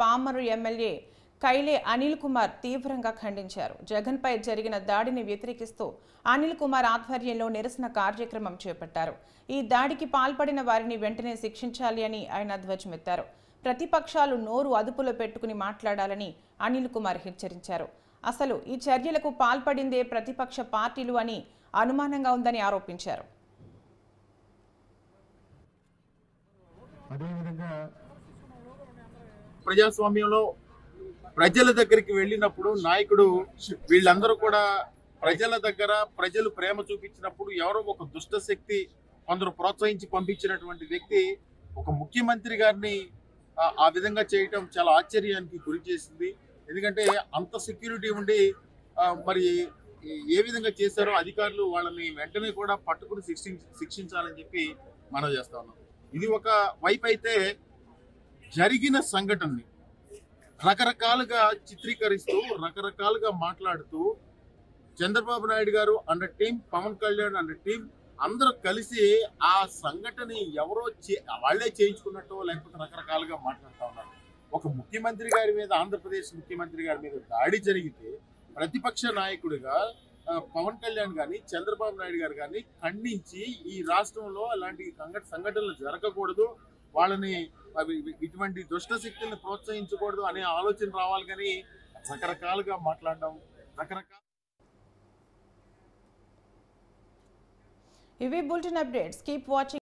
Pamarru MLA కైలే Anil Kumar తీవ్రంగా ఖండించారు. జగన్పై జరిగిన దాడిని వ్యతిరేకిస్తూ అనిల్ కుమార్ ఆధ్వర్యంలో నిరసన కార్యక్రమం చేపట్టారు. ఈ దాడికి పాల్పడిన వారిని వెంటనే శిక్షించాలి అని ఆయన ధ్వజమెత్తారు. ప్రతిపక్షాలు నోరు అదుపులో పెట్టుకుని మాట్లాడాలని అనిల్ కుమార్ హెచ్చరించారు. అసలు ఈ చర్యలకు పాల్పడిందే ప్రతిపక్ష పార్టీలు అని అనుమానంగా ఉందని ఆరోపించారు. ప్రజాస్వామ్యంలో ప్రజల దగ్గరికి వెళ్ళినప్పుడు నాయకుడు వీళ్ళందరూ కూడా ప్రజల దగ్గర ప్రజలు ప్రేమ చూపించినప్పుడు ఎవరో ఒక దుష్ట శక్తి కొందరు ప్రోత్సహించి పంపించినటువంటి వ్యక్తి ఒక ముఖ్యమంత్రి గారిని ఆ విధంగా చేయటం చాలా ఆశ్చర్యానికి గురి చేసింది. ఎందుకంటే అంత సెక్యూరిటీ ఉండి మరి ఏ విధంగా చేశారో అధికారులు వాళ్ళని వెంటనే కూడా పట్టుకుని శిక్షించాలని చెప్పి మనం చేస్తా ఉన్నాం. ఇది ఒక వైపు అయితే జరిగిన సంఘటనని రకరకాలుగా చిత్రీకరిస్తూ రకరకాలుగా మాట్లాడుతూ చంద్రబాబు నాయుడు గారు and team, Pawan Kalyan and team అందరూ కలిసి ఆ సంఘటన ఎవరో వాళ్లే చేయించుకున్నట్టు లేకపోతే రకరకాలుగా మాట్లాడుతూ ఉన్నారు. ఒక ముఖ్యమంత్రి గారి మీద, ఆంధ్రప్రదేశ్ ముఖ్యమంత్రి గారి మీద దాడి జరిగితే ప్రతిపక్ష నాయకుడిగా పవన్ కళ్యాణ్ గాని, చంద్రబాబు నాయుడు గారు కానీ ఖండించి ఈ రాష్ట్రంలో అలాంటి సంఘటనలు జరగకూడదు, వాళ్ళని ఇటువంటి దుష్ట శక్తుల్ని ప్రోత్సహించకూడదు అనే ఆలోచన రావాలి. కానీ రకరకాలుగా మాట్లాడడం ఇవి బులెటిన్ అప్డేట్స్. Keep watching.